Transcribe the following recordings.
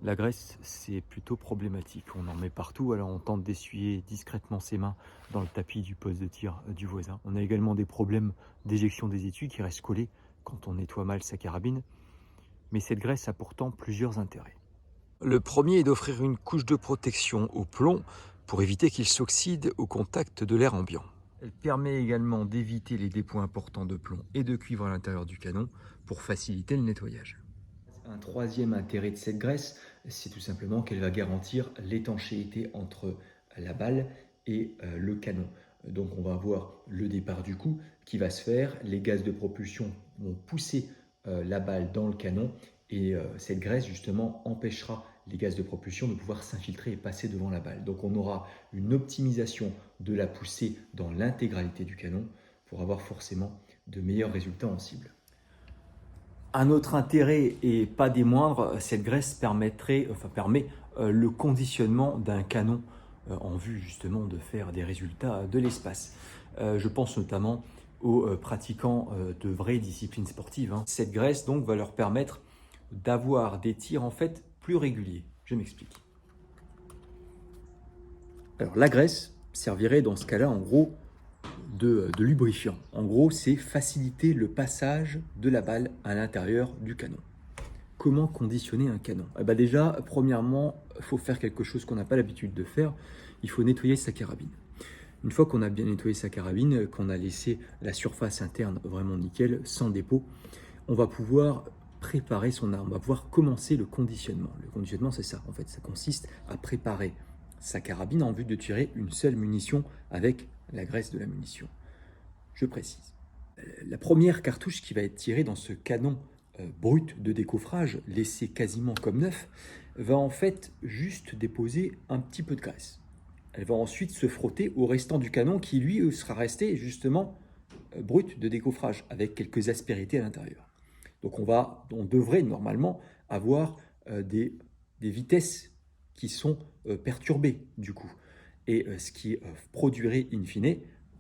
La graisse, c'est plutôt problématique. On en met partout, alors on tente d'essuyer discrètement ses mains dans le tapis du poste de tir du voisin. On a également des problèmes d'éjection des étuis qui restent collés quand on nettoie mal sa carabine. Mais cette graisse a pourtant plusieurs intérêts. Le premier est d'offrir une couche de protection au plomb pour éviter qu'il s'oxyde au contact de l'air ambiant. Elle permet également d'éviter les dépôts importants de plomb et de cuivre à l'intérieur du canon pour faciliter le nettoyage. Un troisième intérêt de cette graisse, c'est tout simplement qu'elle va garantir l'étanchéité entre la balle et le canon. Donc on va avoir le départ du coup qui va se faire, les gaz de propulsion vont pousser la balle dans le canon et cette graisse justement empêchera les gaz de propulsion de pouvoir s'infiltrer et passer devant la balle. Donc on aura une optimisation de la poussée dans l'intégralité du canon pour avoir forcément de meilleurs résultats en cible. Un autre intérêt, et pas des moindres, cette graisse permet le conditionnement d'un canon en vue justement de faire des résultats de l'espace. Je pense notamment aux pratiquants de vraies disciplines sportives. Cette graisse donc va leur permettre d'avoir des tirs en fait plus réguliers. Je m'explique. Alors la graisse servirait dans ce cas-là en gros de lubrifiant. En gros, c'est faciliter le passage de la balle à l'intérieur du canon. Comment conditionner un canon? Déjà, premièrement, il faut faire quelque chose qu'on n'a pas l'habitude de faire. Il faut nettoyer sa carabine. Une fois qu'on a bien nettoyé sa carabine, qu'on a laissé la surface interne vraiment nickel, sans dépôt, on va pouvoir préparer son arme. On va pouvoir commencer le conditionnement. Le conditionnement, c'est ça. En fait, ça consiste à préparer sa carabine en vue de tirer une seule munition avec la graisse de la munition. Je précise. La première cartouche qui va être tirée dans ce canon brut de décoffrage, laissé quasiment comme neuf, va en fait juste déposer un petit peu de graisse. Elle va ensuite se frotter au restant du canon qui lui sera resté justement brut de décoffrage avec quelques aspérités à l'intérieur. Donc on devrait normalement avoir des vitesses qui sont perturbées du coup. Et ce qui produirait in fine,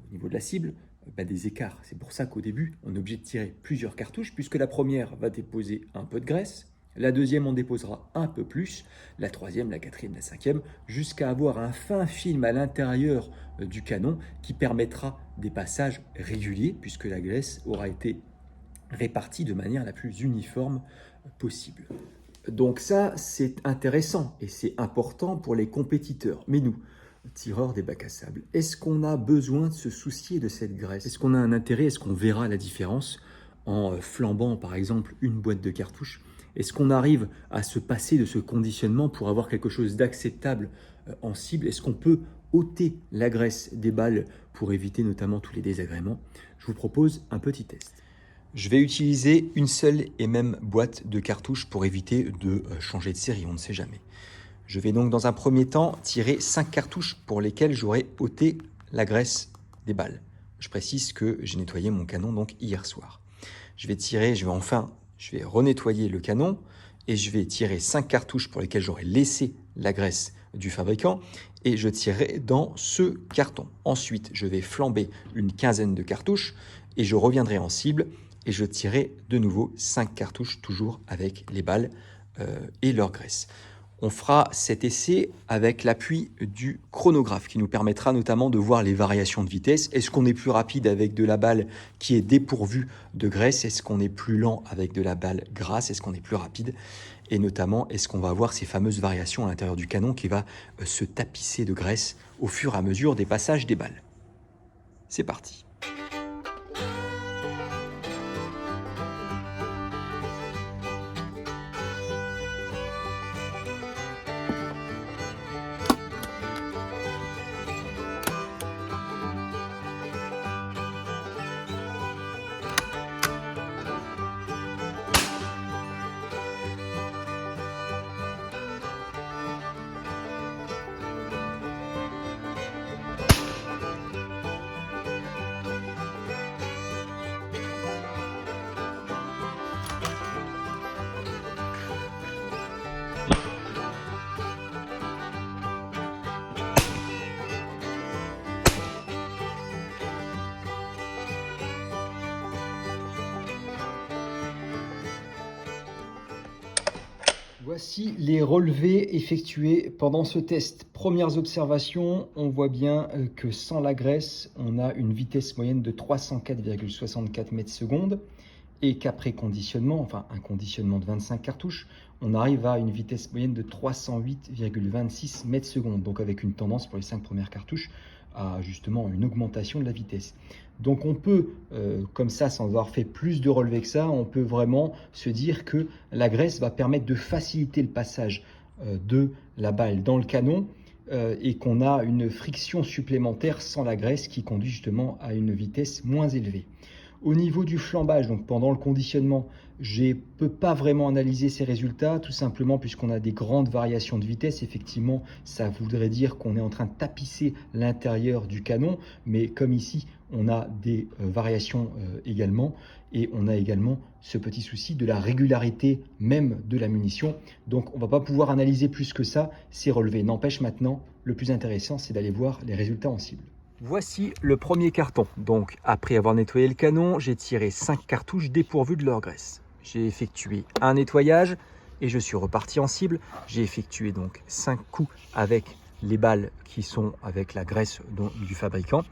au niveau de la cible, des écarts. C'est pour ça qu'au début, on est obligé de tirer plusieurs cartouches, puisque la première va déposer un peu de graisse, la deuxième, on déposera un peu plus, la troisième, la quatrième, la cinquième, jusqu'à avoir un fin film à l'intérieur du canon qui permettra des passages réguliers, puisque la graisse aura été répartie de manière la plus uniforme possible. Donc ça, c'est intéressant et c'est important pour les compétiteurs. Mais nous, tireurs des bacs à sable, est-ce qu'on a besoin de se soucier de cette graisse? Est-ce qu'on a un intérêt? Est-ce qu'on verra la différence en flambant par exemple une boîte de cartouches? Est-ce qu'on arrive à se passer de ce conditionnement pour avoir quelque chose d'acceptable en cible? Est-ce qu'on peut ôter la graisse des balles pour éviter notamment tous les désagréments? Je vous propose un petit test. Je vais utiliser une seule et même boîte de cartouches pour éviter de changer de série, on ne sait jamais. Je vais donc dans un premier temps tirer 5 cartouches pour lesquelles j'aurai ôté la graisse des balles. Je précise que j'ai nettoyé mon canon donc hier soir. Je vais renettoyer le canon et je vais tirer 5 cartouches pour lesquelles j'aurai laissé la graisse du fabricant et je tirerai dans ce carton. Ensuite, je vais flamber une quinzaine de cartouches et je reviendrai en cible et je tirerai de nouveau 5 cartouches toujours avec les balles et leur graisse. On fera cet essai avec l'appui du chronographe qui nous permettra notamment de voir les variations de vitesse. Est-ce qu'on est plus rapide avec de la balle qui est dépourvue de graisse? Est-ce qu'on est plus lent avec de la balle grasse? Est-ce qu'on est plus rapide? Et notamment, est-ce qu'on va avoir ces fameuses variations à l'intérieur du canon qui va se tapisser de graisse au fur et à mesure des passages des balles? C'est parti. Voici les relevés effectués pendant ce test. Premières observations, on voit bien que sans la graisse, on a une vitesse moyenne de 304,64 mètres secondes et qu'après conditionnement, enfin un conditionnement de 25 cartouches, on arrive à une vitesse moyenne de 308,26 mètres secondes, donc avec une tendance pour les 5 premières cartouches à justement une augmentation de la vitesse. Donc on peut, comme ça, sans avoir fait plus de relevés que ça, on peut vraiment se dire que la graisse va permettre de faciliter le passage de la balle dans le canon et qu'on a une friction supplémentaire sans la graisse qui conduit justement à une vitesse moins élevée. Au niveau du flambage, donc pendant le conditionnement, je ne peux pas vraiment analyser ces résultats, tout simplement puisqu'on a des grandes variations de vitesse. Effectivement, ça voudrait dire qu'on est en train de tapisser l'intérieur du canon, mais comme ici, on a des variations également, et on a également ce petit souci de la régularité même de la munition. Donc on ne va pas pouvoir analyser plus que ça ces relevés. N'empêche maintenant, le plus intéressant, c'est d'aller voir les résultats en cible. Voici le premier carton. Donc, après avoir nettoyé le canon, j'ai tiré 5 cartouches dépourvues de leur graisse. J'ai effectué un nettoyage et je suis reparti en cible. J'ai effectué donc 5 coups avec les balles qui sont avec la graisse du fabricant.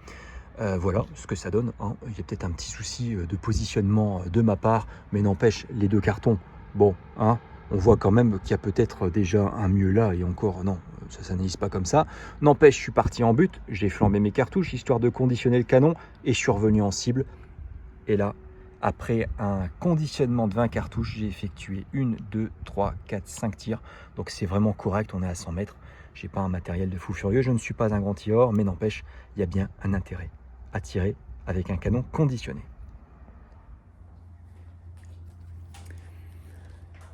Voilà ce que ça donne, hein. Il y a peut-être un petit souci de positionnement de ma part, mais n'empêche, les deux cartons, bon, hein, on voit quand même qu'il y a peut-être déjà un mieux là, et encore, non, ça s'analyse pas comme ça. N'empêche, je suis parti en but, j'ai flambé mes cartouches, histoire de conditionner le canon, et je suis revenu en cible. Et là, après un conditionnement de 20 cartouches, j'ai effectué 1, 2, 3, 4, 5 tirs. Donc c'est vraiment correct, on est à 100 mètres. Je n'ai pas un matériel de fou furieux, je ne suis pas un grand tireur, mais n'empêche, il y a bien un intérêt à tirer avec un canon conditionné.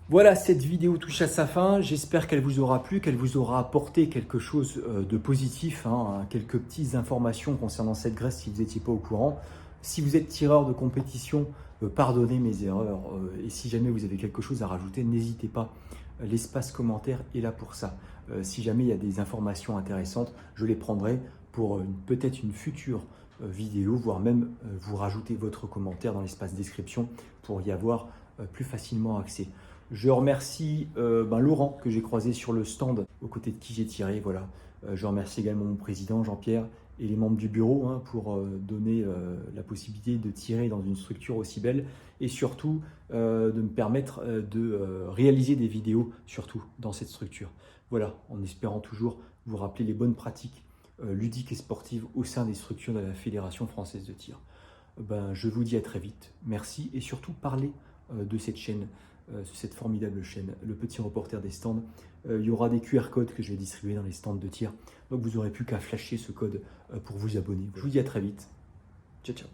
Voilà, cette vidéo touche à sa fin. J'espère qu'elle vous aura plu, qu'elle vous aura apporté quelque chose de positif, hein, quelques petites informations concernant cette graisse si vous n'étiez pas au courant. Si vous êtes tireur de compétition, pardonnez mes erreurs. Et si jamais vous avez quelque chose à rajouter, n'hésitez pas. L'espace commentaire est là pour ça. Si jamais il y a des informations intéressantes, je les prendrai pour peut-être une future vidéo, voire même vous rajouter votre commentaire dans l'espace description pour y avoir plus facilement accès. Je remercie Laurent que j'ai croisé sur le stand aux côtés de qui j'ai tiré. Voilà. Je remercie également mon président Jean-Pierre et les membres du bureau pour donner la possibilité de tirer dans une structure aussi belle et surtout de me permettre de réaliser des vidéos surtout dans cette structure. Voilà, en espérant toujours vous rappeler les bonnes pratiques ludiques et sportives au sein des structures de la Fédération française de tir. Je vous dis à très vite. Merci et surtout parlez de cette chaîne, cette formidable chaîne, le petit reporter des stands. Il y aura des QR codes que je vais distribuer dans les stands de tir. Donc vous n'aurez plus qu'à flasher ce code pour vous abonner. Je vous dis à très vite. Ciao, ciao.